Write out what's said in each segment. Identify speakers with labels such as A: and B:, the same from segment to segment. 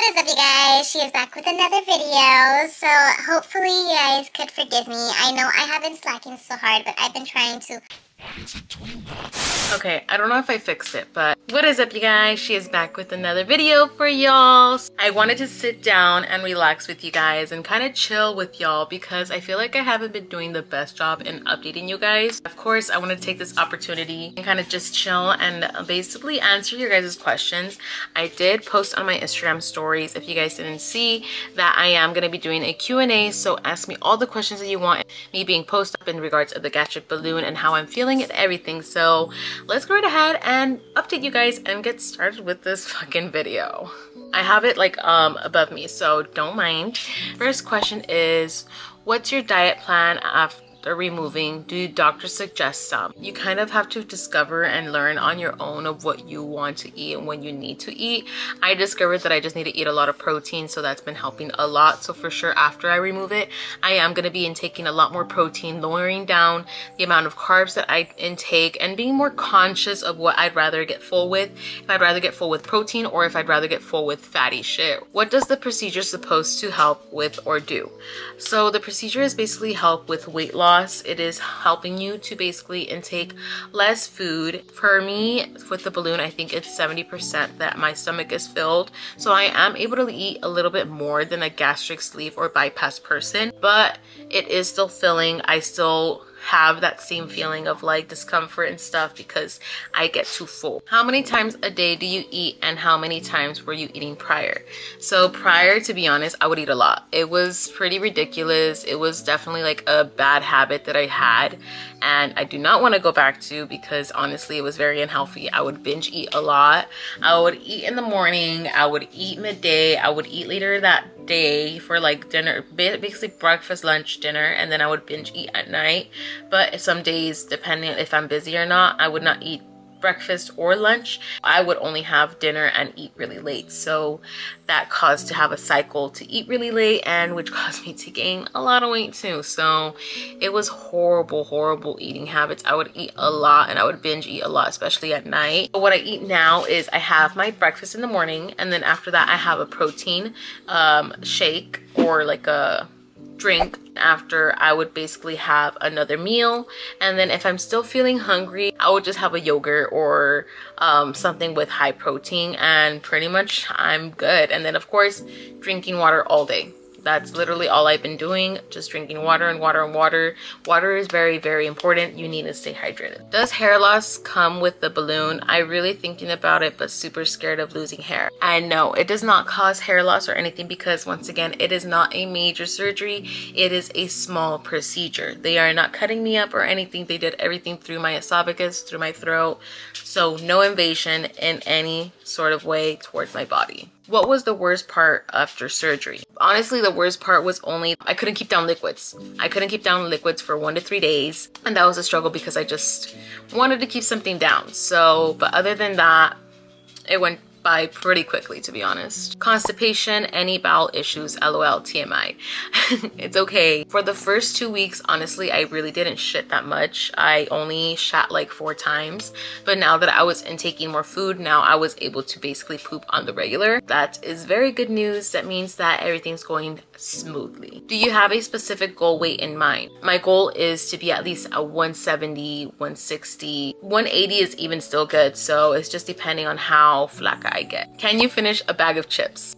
A: What is up, you guys? She is back with another video. So hopefully you guys could forgive me. I know I haven't slacking so hard, but I've been trying to.
B: Okay, I don't know if I fixed it, but what is up, you guys? She is back with another video for y'all. I wanted to sit down and relax with you guys and kind of chill with y'all because I feel like I haven't been doing the best job in updating you guys. Of course, I want to take this opportunity and kind of just chill and basically answer your guys' questions. I did post on my Instagram stories, if you guys didn't see, that I am going to be doing a Q&A, so ask me all the questions that you want me being posted up in regards of the gastric balloon and how I'm feeling and everything. So let's go right ahead and update you guys and get started with this fucking video. I have it like above me, so don't mind. First question is, what's your diet plan after removing? Do doctors suggest some? You kind of have to discover and learn on your own of what you want to eat and when you need to eat. I discovered that I just need to eat a lot of protein, so that's been helping a lot. So for sure, after I remove it, I am going to be intaking a lot more protein, lowering down the amount of carbs that I intake and being more conscious of what I'd rather get full with. If I'd rather get full with protein or if I'd rather get full with fatty shit. What does the procedure supposed to help with or do? So the procedure is basically help with weight loss. It is helping you to basically intake less food. For me, with the balloon, I think it's 70% that my stomach is filled. So I am able to eat a little bit more than a gastric sleeve or bypass person, but it is still filling. I still have that same feeling of like discomfort and stuff because I get too full. How many times a day do you eat and how many times were you eating prior? So prior, to be honest, I would eat a lot. It was pretty ridiculous. It was definitely like a bad habit that I had and I do not want to go back to because honestly it was very unhealthy. I would binge eat a lot. I would eat in the morning, I would eat midday, I would eat later that day for like dinner, basically breakfast, lunch, dinner, and then I would binge eat at night. But some days, depending if I'm busy or not, I would not eat breakfast or lunch. I would only have dinner and eat really late. So that caused to have a cycle to eat really late, and which caused me to gain a lot of weight too. So it was horrible eating habits. I would eat a lot and I would binge eat a lot, especially at night. But what I eat now is I have my breakfast in the morning, and then after that I have a protein shake or like a drink. After, I would basically have another meal, and then if I'm still feeling hungry, I would just have a yogurt or something with high protein, and pretty much I'm good. And then of course, drinking water all day. That's literally all I've been doing, just drinking water and water and water. Water is very important. You need to stay hydrated. Does hair loss come with the balloon? I really thinking about it, but super scared of losing hair. And no, it does not cause hair loss or anything because once again, it is not a major surgery. It is a small procedure. They are not cutting me up or anything. They did everything through my esophagus, through my throat. So no invasion in any sort of way towards my body. What was the worst part after surgery? Honestly, the worst part was only I couldn't keep down liquids. I couldn't keep down liquids for 1 to 3 days. And that was a struggle because I just wanted to keep something down. So, but other than that, it went by pretty quickly, to be honest. Constipation, any bowel issues, LOL, TMI. It's okay. For the first 2 weeks, honestly, I really didn't shit that much. I only shat like 4 times. But now that I was intaking more food, now I was able to basically poop on the regular. That is very good news. That means that everything's going smoothly. Do you have a specific goal weight in mind? My goal is to be at least a 170, 160. 180 is even still good. So it's just depending on how flaca I get. Can you finish a bag of chips?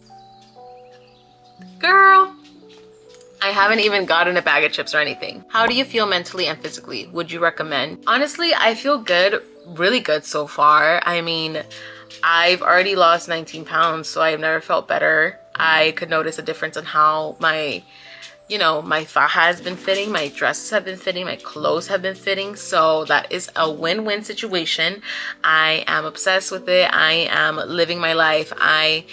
B: Girl, I haven't even gotten a bag of chips or anything. How do you feel mentally and physically? Would you recommend? Honestly, I feel good, really good so far. I mean, I've already lost 19 pounds, so I've never felt better. I could notice a difference in how my my faja has been fitting, my dresses have been fitting, my clothes have been fitting. So that is a win-win situation. I am obsessed with it. I am living my life. I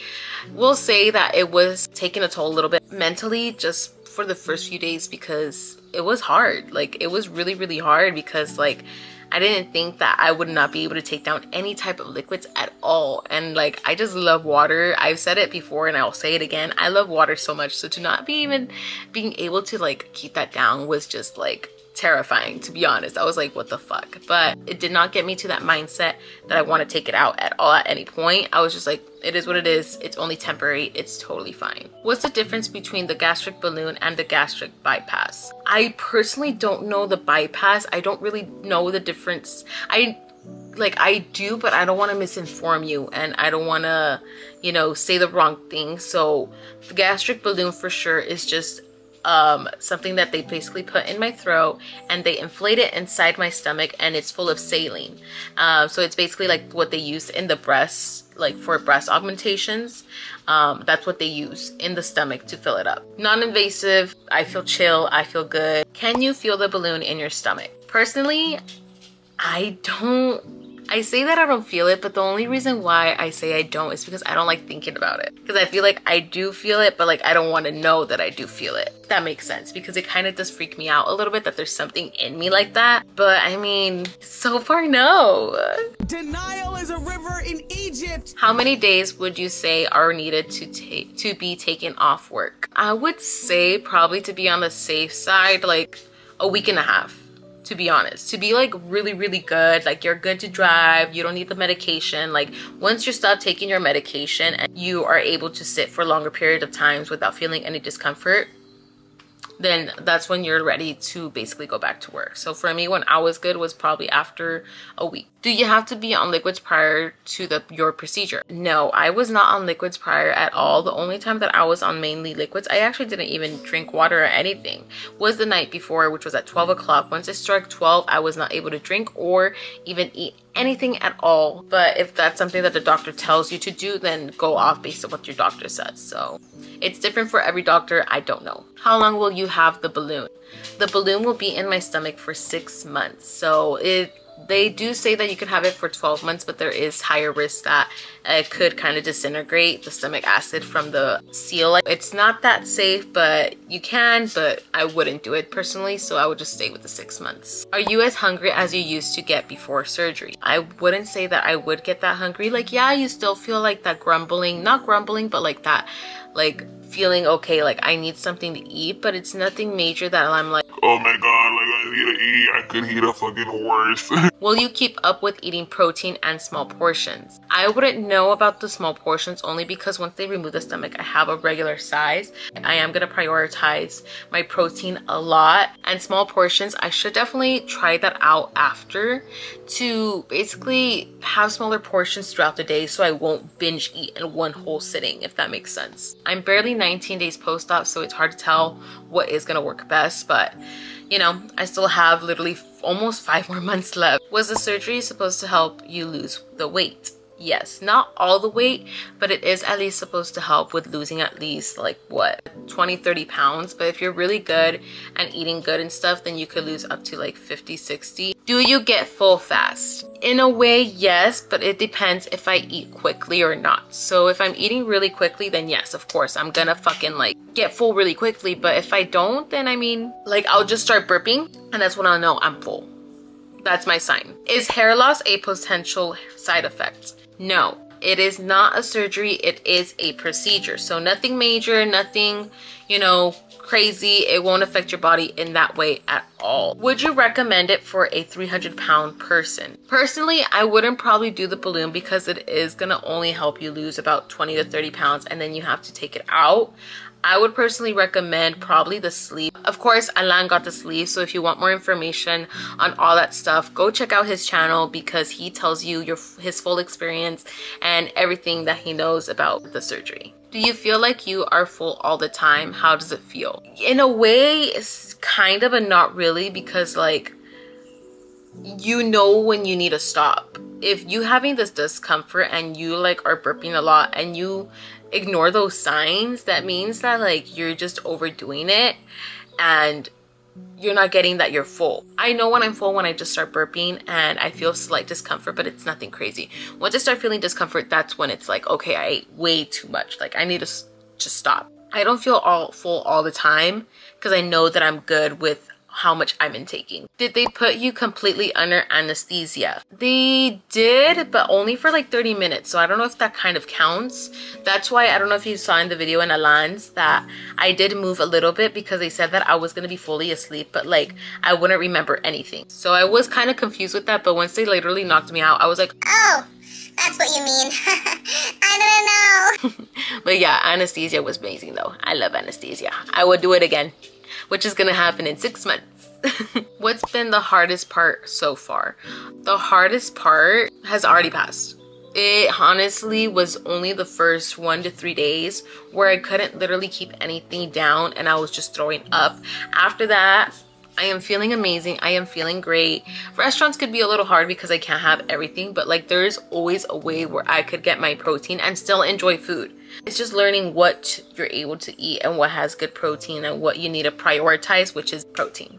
B: will say that it was taking a toll a little bit mentally just for the first few days because it was hard. Like it was really hard because like I didn't think that I would not be able to take down any type of liquids at all. And like, I just love water. I've said it before and I'll say it again. I love water so much. So to not be even being able to like keep that down was just like terrifying, to be honest. I was like, what the fuck? But it did not get me to that mindset that I want to take it out at all at any point. I was just like, it is what it is. It's only temporary. It's totally fine. What's the difference between the gastric balloon and the gastric bypass? I personally don't know the bypass. I don't really know the difference. I do, but I don't want to misinform you, and I don't want to, you know, say the wrong thing. So the gastric balloon for sure is just something that they basically put in my throat and they inflate it inside my stomach, and it's full of saline. So it's basically like what they use in the breasts, like for breast augmentations. That's what they use in the stomach to fill it up. Non-invasive. I feel chill. I feel good. Can you feel the balloon in your stomach? Personally, I don't. I say that I don't feel it, but the only reason why I say I don't is because I don't like thinking about it. Because I feel like I do feel it, but like I don't want to know that I do feel it. That makes sense, because it kind of does freak me out a little bit that there's something in me like that. But I mean, so far, no.
C: Denial is a river in Egypt.
B: How many days would you say are needed to be taken off work? I would say probably, to be on the safe side, like a week and a half. To be honest, to be like really, really good, like you're good to drive, you don't need the medication. Like once you stop taking your medication and you are able to sit for a longer period of times without feeling any discomfort, then that's when you're ready to basically go back to work. So for me, when I was good was probably after a week. Do you have to be on liquids prior to your procedure? No, I was not on liquids prior at all. The only time that I was on mainly liquids, I actually didn't even drink water or anything, was the night before, which was at 12 o'clock. Once it struck 12, I was not able to drink or even eat anything at all. But if that's something that the doctor tells you to do, then go off based on what your doctor says. So it's different for every doctor. I don't know. How long will you have the balloon? The balloon will be in my stomach for 6 months. So they do say that you could have it for 12 months, but there is higher risk that it could kind of disintegrate the stomach acid from the seal. It's not that safe, but you can, but I wouldn't do it personally. So I would just stay with the 6 months. Are you as hungry as you used to get before surgery? I wouldn't say that I would get that hungry. Like, yeah, you still feel like that grumbling, not grumbling, but like that, like feeling okay, like I need something to eat, but it's nothing major that I'm like,
D: oh my god, like I need to eat, I could eat a fucking horse.
B: Will you keep up with eating protein and small portions? I wouldn't know about the small portions only because once they remove the stomach, I have a regular size. I am going to prioritize my protein a lot, and small portions, I should definitely try that out after to basically have smaller portions throughout the day so I won't binge eat in one whole sitting, if that makes sense. I'm barely 19 days post-op, so it's hard to tell what is going to work best, but you know, I still have literally almost 5 more months left. Was the surgery supposed to help you lose the weight? Yes, not all the weight, but it is at least supposed to help with losing at least like what, 20-30 pounds. But if you're really good and eating good and stuff, then you could lose up to like 50-60. Do you get full fast? In a way, yes, but it depends if I eat quickly or not. So if I'm eating really quickly, then yes, of course, I'm gonna fucking like get full really quickly. But if I don't, then I mean, like I'll just start burping and that's when I'll know I'm full. That's my sign. Is hair loss a potential side effect? No, it is not a surgery. It is a procedure. So nothing major, nothing, you know, crazy. It won't affect your body in that way at all. Would you recommend it for a 300-pound person? Personally, I wouldn't probably do the balloon because it is gonna only help you lose about 20 to 30 pounds and then you have to take it out. I would personally recommend probably the sleeve. Of course, Alan got the sleeve, so if you want more information on all that stuff, go check out his channel because he tells you his full experience and everything that he knows about the surgery. Do you feel like you are full all the time? How does it feel? In a way, it's kind of, but not really, because like, you know when you need to stop. If you having this discomfort and you like are burping a lot and you ignore those signs, that means that like you're just overdoing it and you're not getting that you're full. I know when I'm full when I just start burping and I feel slight discomfort, but it's nothing crazy. Once I start feeling discomfort, that's when it's like, okay, I ate way too much. Like I need to just stop. I don't feel all full all the time because I know that I'm good with how much I've been taking. Did they put you completely under anesthesia? They did, but only for like 30 minutes. So I don't know if that kind of counts. That's why I don't know if you saw in the video in Alan's that I did move a little bit because they said that I was gonna be fully asleep, but like I wouldn't remember anything. So I was kind of confused with that, but once they literally knocked me out, I was like,
A: oh, that's what you mean. I don't know.
B: But yeah, anesthesia was amazing though. I love anesthesia. I would do it again, which is gonna happen in 6 months. What's been the hardest part so far? The hardest part has already passed. It honestly was only the first 1 to 3 days where I couldn't literally keep anything down and I was just throwing up. After that, I am feeling amazing. I am feeling great. Restaurants could be a little hard because I can't have everything, but like there is always a way where I could get my protein and still enjoy food. It's just learning what you're able to eat and what has good protein and what you need to prioritize, which is protein.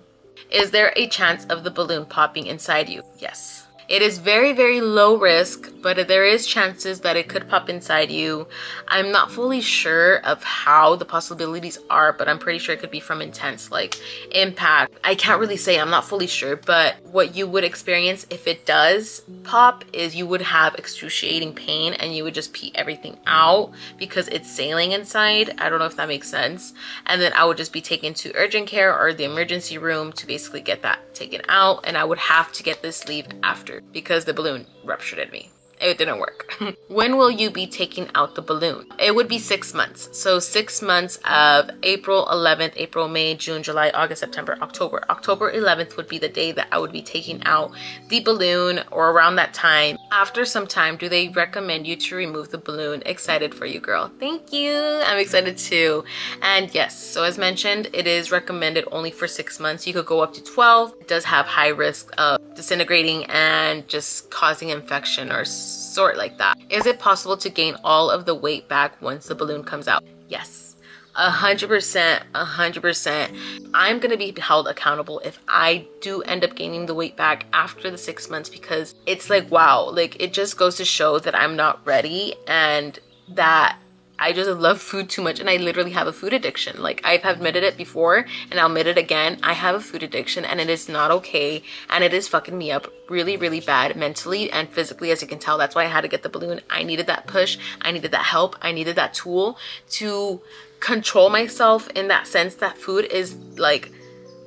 B: Is there a chance of the balloon popping inside you? Yes. It is very, very low risk, but there is chances that it could pop inside you. I'm not fully sure of how the possibilities are, but I'm pretty sure it could be from intense like impact. I can't really say, I'm not fully sure, but what you would experience if it does pop is you would have excruciating pain and you would just pee everything out because it's sailing inside. I don't know if that makes sense. And then I would just be taken to urgent care or the emergency room to basically get that taken out, and I would have to get this sleeve after because the balloon ruptured in me. It didn't work. When will you be taking out the balloon? It would be 6 months. So 6 months of April 11th, April, May, June, July, August, September, October. October 11th would be the day that I would be taking out the balloon, or around that time. After some time, do they recommend you to remove the balloon? Excited for you, girl. Thank you. I'm excited too. And yes, so as mentioned, it is recommended only for 6 months. You could go up to 12. It does have high risk of disintegrating and just causing infection or sort like that. Is it possible to gain all of the weight back once the balloon comes out? Yes, 100%, 100%. I'm gonna be held accountable if I do end up gaining the weight back after the 6 months, because it's like, wow, like it just goes to show that I'm not ready and that I just love food too much, and I literally have a food addiction. Like, I've admitted it before and I'll admit it again. I have a food addiction and it is not okay, and it is fucking me up really, really bad mentally and physically, as you can tell. That's why I had to get the balloon. I needed that push. I needed that help. I needed that tool to control myself in that sense that food is like,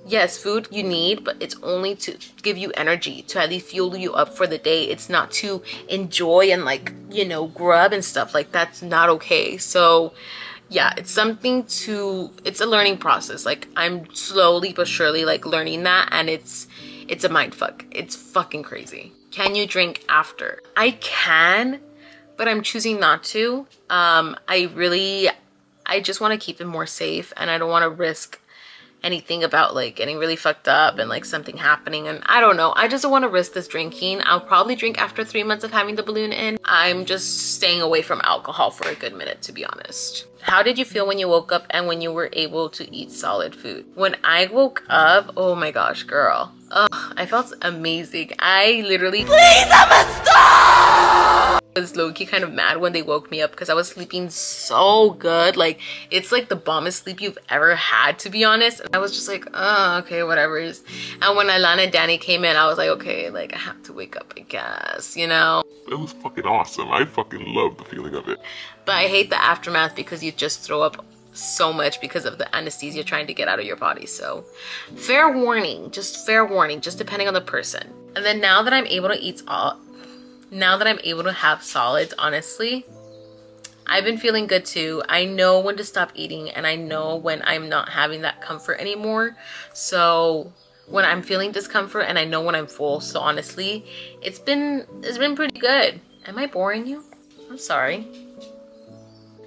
B: yes, food you need, but it's only to give you energy, to at least fuel you up for the day. It's not to enjoy and like, you know, grub and stuff. Like, that's not okay. So yeah, it's something to, it's a learning process. Like, I'm slowly but surely like learning that, and it's a mind fuck. It's fucking crazy. Can you drink after? I can, but I'm choosing not to. I just want to keep it more safe, and I don't want to risk anything about like getting really fucked up and like something happening, and I don't know. I just don't want to risk this drinking. I'll probably drink after 3 months of having the balloon in. I'm just staying away from alcohol for a good minute, to be honest. How did you feel when you woke up and when you were able to eat solid food? When I woke up, oh my gosh, girl. Ugh, I felt amazing. I literally, please, I'm a star! I was low-key kind of mad when they woke me up because I was sleeping so good. Like, it's like the bombest sleep you've ever had, to be honest. And I was just like, oh, okay, whatever. And when Alana and Danny came in, I was like, okay, like I have to wake up, I guess, you know?
D: It was fucking awesome. I fucking love the feeling of it.
B: But I hate the aftermath because you just throw up so much because of the anesthesia trying to get out of your body. So fair warning, just depending on the person. And then now that I'm able to eat now that I'm able to have solids, honestly, I've been feeling good too. I know when to stop eating, and I know when I'm not having that comfort anymore. So when I'm feeling discomfort, and I know when I'm full. So honestly, it's been pretty good. Am I boring you? I'm sorry.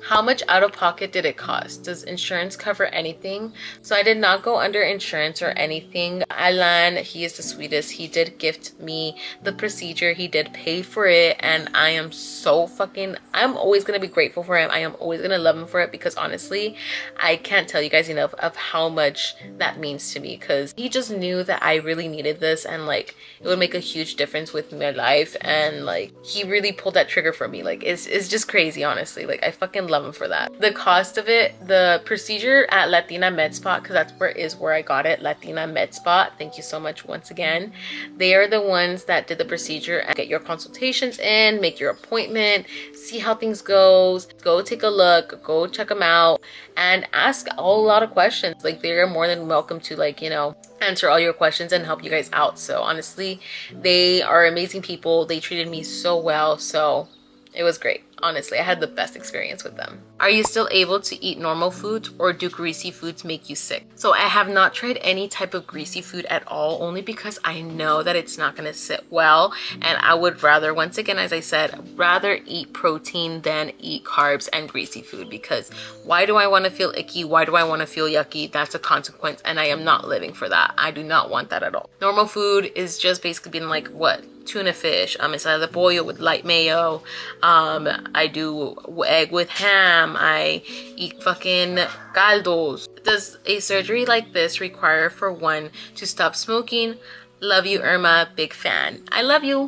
B: How much out of pocket did it cost? Does insurance cover anything? So I did not go under insurance or anything. Alan, he is the sweetest. He did gift me the procedure. He did pay for it, and I am so fucking, I'm always gonna be grateful for him. I am always gonna love him for it, because honestly, I can't tell you guys enough of how much that means to me, because he just knew that I really needed this, and like it would make a huge difference with my life, and like he really pulled that trigger for me. Like, it's just crazy, honestly. Like, I fucking love love them for that. The cost of it, the procedure at Latina Med Spa, because that's where I got it, Latina Med Spa. Thank you so much once again. They are the ones that did the procedure and get your consultations in, make your appointment, see how things goes, go take a look, go check them out, and ask a lot of questions. Like, they're more than welcome to, like, you know, answer all your questions and help you guys out. So honestly, they are amazing people. They treated me so well, so it was great. Honestly, I had the best experience with them. Are you still able to eat normal foods, or do greasy foods make you sick? So I have not tried any type of greasy food at all, only because I know that it's not going to sit well, and I would rather, once again, as I said, rather eat protein than eat carbs and greasy food. Because why do I want to feel icky? Why do I want to feel yucky? That's a consequence, and I am not living for that. I do not want that at all. Normal food is just basically being like, what? Tuna fish, inside the pollo with light mayo. I do egg with ham. I eat fucking caldos. Does a surgery like this require for one to stop smoking? Love you, Irma. Big fan. I love you.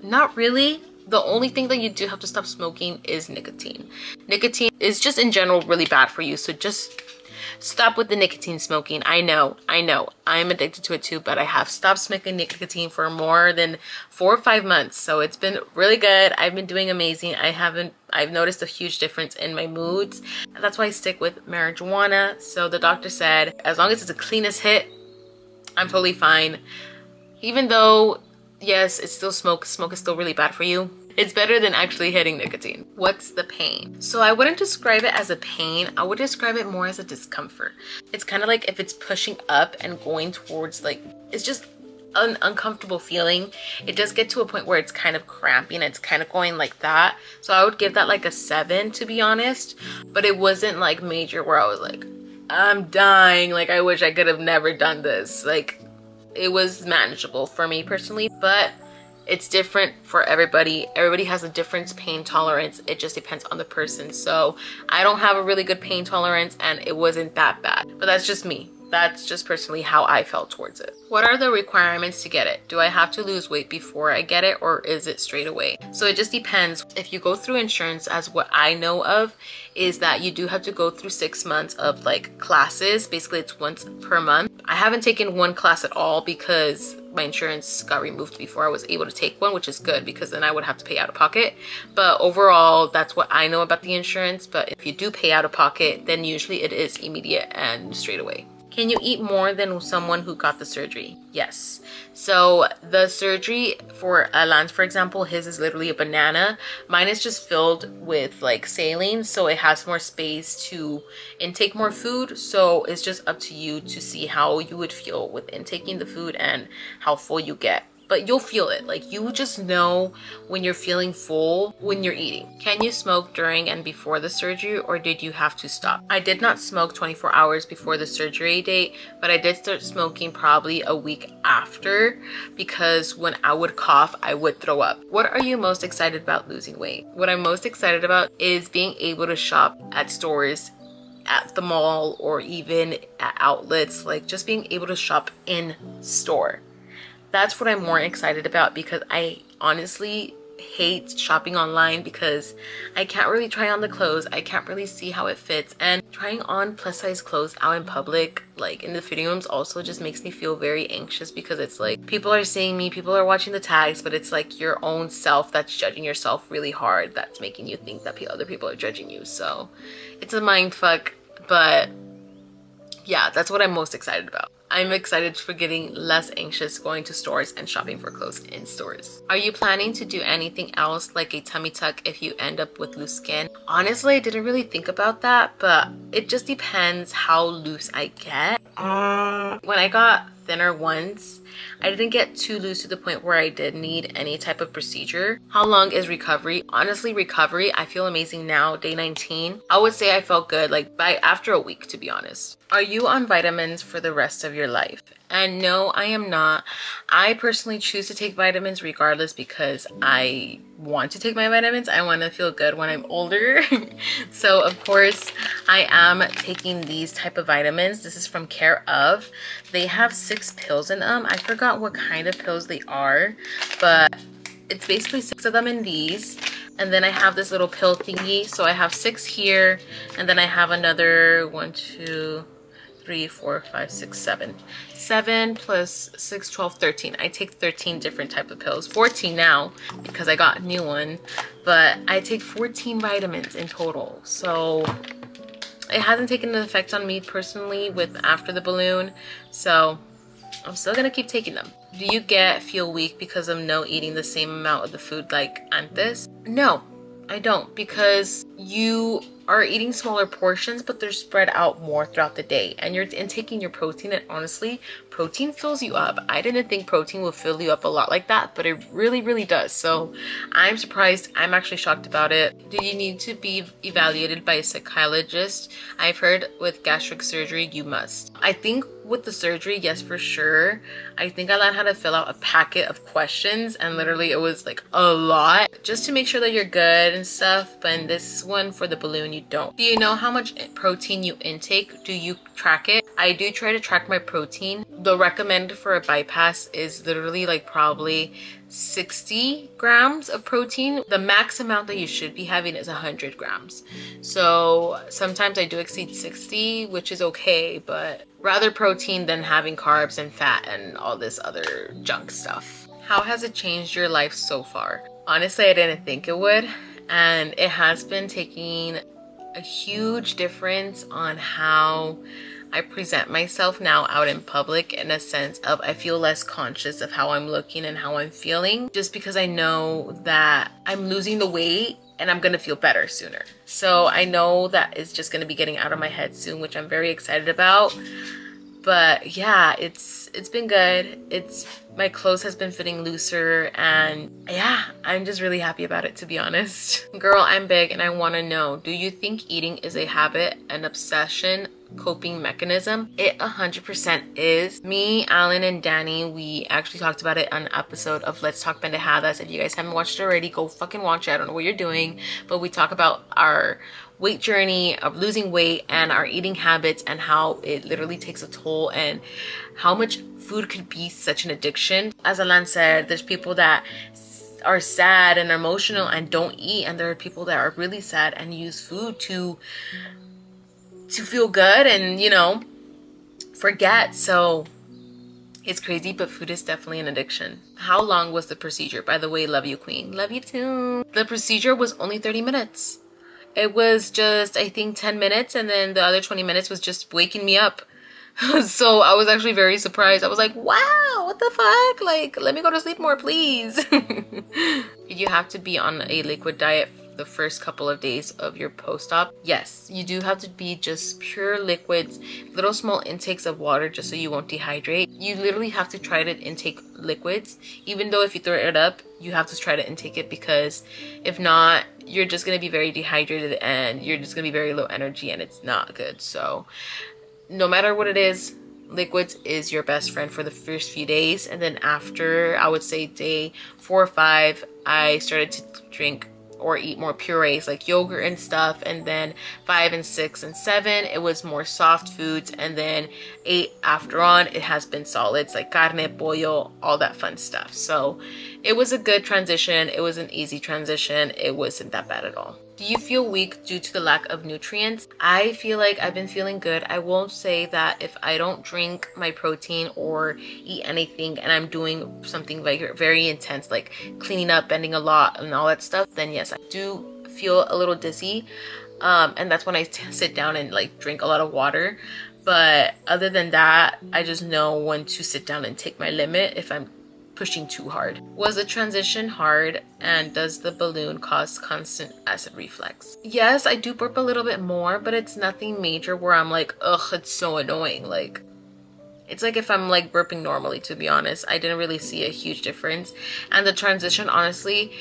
B: Not really. The only thing that you do have to stop smoking is nicotine. Nicotine is just in general really bad for you. So just stop with the nicotine smoking. I know. I'm addicted to it too, but I have stopped smoking nicotine for more than 4 or 5 months. So it's been really good. I've been doing amazing. I've noticed a huge difference in my moods. And that's why I stick with marijuana. So the doctor said, as long as it's a cleanest hit, I'm totally fine. Even though, yes, it's still smoke. Smoke is still really bad for you. It's better than actually hitting nicotine. What's the pain? So I wouldn't describe it as a pain. I would describe it more as a discomfort. It's kind of like if it's pushing up and going towards, like, it's just an uncomfortable feeling. It does get to a point where it's kind of cramping. It's kind of going like that. So I would give that like a 7, to be honest. But it wasn't like major where I was like, I'm dying. Like, I wish I could have never done this. Like, it was manageable for me personally, but it's different for everybody. Everybody has a different pain tolerance. It just depends on the person. So I don't have a really good pain tolerance, and it wasn't that bad. But that's just me. That's just personally how I felt towards it. What are the requirements to get it? Do I have to lose weight before I get it, or is it straight away? So it just depends. If you go through insurance, as what I know of, is that you do have to go through 6 months of like classes. Basically, it's once per month. I haven't taken one class at all because my insurance got removed before I was able to take one, which is good because then I would have to pay out of pocket. But overall, that's what I know about the insurance. But if you do pay out of pocket, then usually it is immediate and straight away. Can you eat more than someone who got the surgery? Yes. So the surgery for Lance, for example, his is literally a banana. Mine is just filled with like saline, so it has more space to intake more food. So it's just up to you to see how you would feel with intaking the food and how full you get. But you'll feel it. Like, you just know when you're feeling full when you're eating. Can you smoke during and before the surgery, or did you have to stop? I did not smoke 24 hours before the surgery date, but I did start smoking probably a week after, because when I would cough, I would throw up. What are you most excited about losing weight? What I'm most excited about is being able to shop at stores, at the mall, or even at outlets. Like, just being able to shop in store. That's what I'm more excited about, because I honestly hate shopping online because I can't really try on the clothes. I can't really see how it fits, and trying on plus size clothes out in public, like in the fitting rooms, also just makes me feel very anxious, because it's like people are seeing me, people are watching the tags, but it's like your own self that's judging yourself really hard, that's making you think that other people are judging you. So it's a mind fuck, but yeah, that's what I'm most excited about. I'm excited for getting less anxious going to stores and shopping for clothes in stores. Are you planning to do anything else like a tummy tuck if you end up with loose skin? Honestly, I didn't really think about that, but it just depends how loose I get. When I got thinner once, I didn't get too loose to the point where I did need any type of procedure. How long is recovery? Honestly, recovery, I feel amazing now, day 19. I would say I felt good like after a week, to be honest. Are you on vitamins for the rest of your life? And no, I am not. I personally choose to take vitamins regardless, because I want to take my vitamins. I want to feel good when I'm older. So of course I am taking these type of vitamins. This is from Care Of. They have 6 pills in them. I forgot what kind of pills they are, but it's basically 6 of them in these. And then I have this little pill thingy. So I have 6 here, and then I have another 1, 2, 3, 4, 5, 6, 7. 7 plus 6, 12, 13. I take 13 different type of pills. 14 now because I got a new one. But I take 14 vitamins in total. So it hasn't taken an effect on me personally with after the balloon. So I'm still gonna keep taking them. Do you feel weak because of no eating the same amount of the food like antes? No, I don't, because you are eating smaller portions, but they're spread out more throughout the day, and you're intaking your protein, and honestly, protein fills you up. I didn't think protein would fill you up a lot like that, but it really does. So I'm surprised. I'm actually shocked about it. Do you need to be evaluated by a psychologist? I've heard with gastric surgery you must. I think with the surgery, yes, for sure. I think I learned how to fill out a packet of questions, and literally it was like a lot just to make sure that you're good and stuff. But in this one for the balloon, you don't. Do you know how much protein you intake? Do you track it? I do try to track my protein. The recommended for a bypass is literally like probably 60 grams of protein. The max amount that you should be having is 100 grams. So sometimes I do exceed 60, which is okay, but rather protein than having carbs and fat and all this other junk stuff. How has it changed your life so far? Honestly, I didn't think it would, and it has been taking a huge difference on how I present myself now out in public, in a sense of I feel less conscious of how I'm looking and how I'm feeling, just because I know that I'm losing the weight and I'm gonna feel better sooner. So I know that it's just gonna be getting out of my head soon, which I'm very excited about. But yeah, it's been good. My clothes has been fitting looser, and yeah, I'm just really happy about it, to be honest. Girl, I'm big and I want to know, do you think eating is a habit, an obsession, coping mechanism? It 100% is. Me, Alan, and Danny, we actually talked about it on an episode of Let's Talk Pendejadas. If you guys haven't watched it already, go fucking watch it. I don't know what you're doing, but we talk about our weight journey of losing weight and our eating habits and how it literally takes a toll and how much food could be such an addiction. As Alan said, there's people that are sad and emotional and don't eat, and there are people that are really sad and use food to feel good and, you know, forget. So it's crazy, but food is definitely an addiction. How long was the procedure? By the way, love you, queen. Love you too. The procedure was only 30 minutes. It was just, I think, 10 minutes, and then the other 20 minutes was just waking me up. So I was actually very surprised. I was like, wow, what the fuck? Like, let me go to sleep more, please. You have to be on a liquid diet the first couple of days of your post-op. Yes, you do have to be just pure liquids, little small intakes of water just so you won't dehydrate. You literally have to try to intake liquids. Even though if you throw it up, you have to try to intake it, because if not, you're just going to be very dehydrated and you're just going to be very low energy, and it's not good. So no matter what it is, liquids is your best friend for the first few days. And then after, I would say day 4 or 5, I started to drink or eat more purees like yogurt and stuff. And then 5 and 6 and 7, it was more soft foods. And then 8 after on, it has been solids like carne, pollo, all that fun stuff. So it was a good transition. It was an easy transition. It wasn't that bad at all. Do you feel weak due to the lack of nutrients? I feel like I've been feeling good. I won't say that if I don't drink my protein or eat anything and I'm doing something like very intense, like cleaning up, bending a lot and all that stuff, then yes, I do feel a little dizzy. And that's when I sit down and like drink a lot of water. But other than that, I just know when to sit down and take my limit if I'm pushing too hard. Was the transition hard, and does the balloon cause constant acid reflux? Yes, I do burp a little bit more, but it's nothing major where I'm like, ugh, it's so annoying. Like, it's like if I'm like burping normally, to be honest. I didn't really see a huge difference. And the transition, honestly,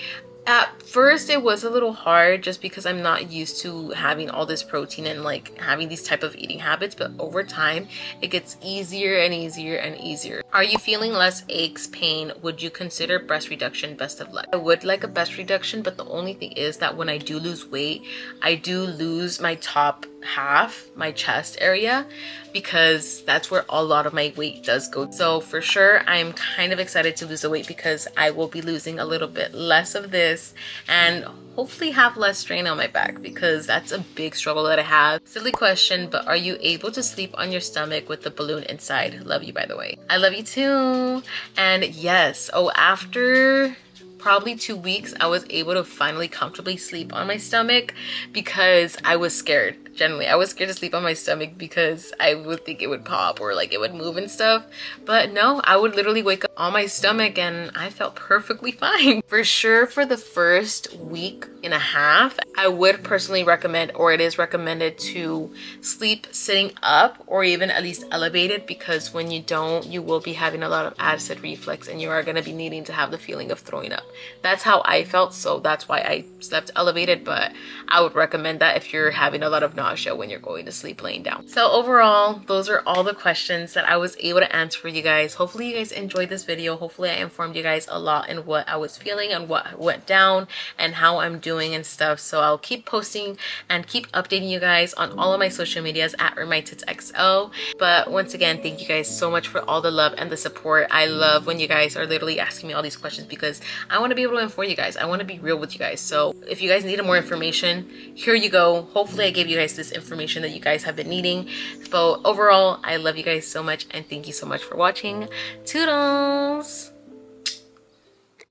B: at first it was a little hard just because I'm not used to having all this protein and like having these type of eating habits, but over time it gets easier and easier and easier. Are you feeling less aches, pain? Would you consider breast reduction? Best of luck. I would like a breast reduction, but the only thing is that when I do lose weight, I do lose my top half, my chest area, because that's where a lot of my weight does go. So for sure, I'm kind of excited to lose the weight because I will be losing a little bit less of this this and hopefully have less strain on my back, because that's a big struggle that I have. Silly question, but are you able to sleep on your stomach with the balloon inside? Love you, by the way. I love you too. And yes, after probably 2 weeks, I was able to finally comfortably sleep on my stomach, because I was scared. Generally, I was scared to sleep on my stomach because I would think it would pop or like it would move and stuff. But no, I would literally wake up on my stomach and I felt perfectly fine. For sure, for the first week and a half, I would personally recommend, or it is recommended, to sleep sitting up or even at least elevated, because when you don't, you will be having a lot of acid reflux and you are going to be needing to have the feeling of throwing up. That's how I felt, so that's why I slept elevated, but I would recommend that if you're having a lot of nausea when you're going to sleep laying down. So overall, those are all the questions that I was able to answer for you guys. Hopefully you guys enjoyed this video. Hopefully I informed you guys a lot in what I was feeling and what went down and how I'm doing and stuff. So I'll keep posting and keep updating you guys on all of my social medias at Irmititsxo. But once again, thank you guys so much for all the love and the support. I love when you guys are literally asking me all these questions, because I want to be able to inform you guys. I want to be real with you guys. So if you guys needed more information, here you go. Hopefully I gave you guys this information that you guys have been needing. But overall, I love you guys so much and thank you so much for watching. Toodles!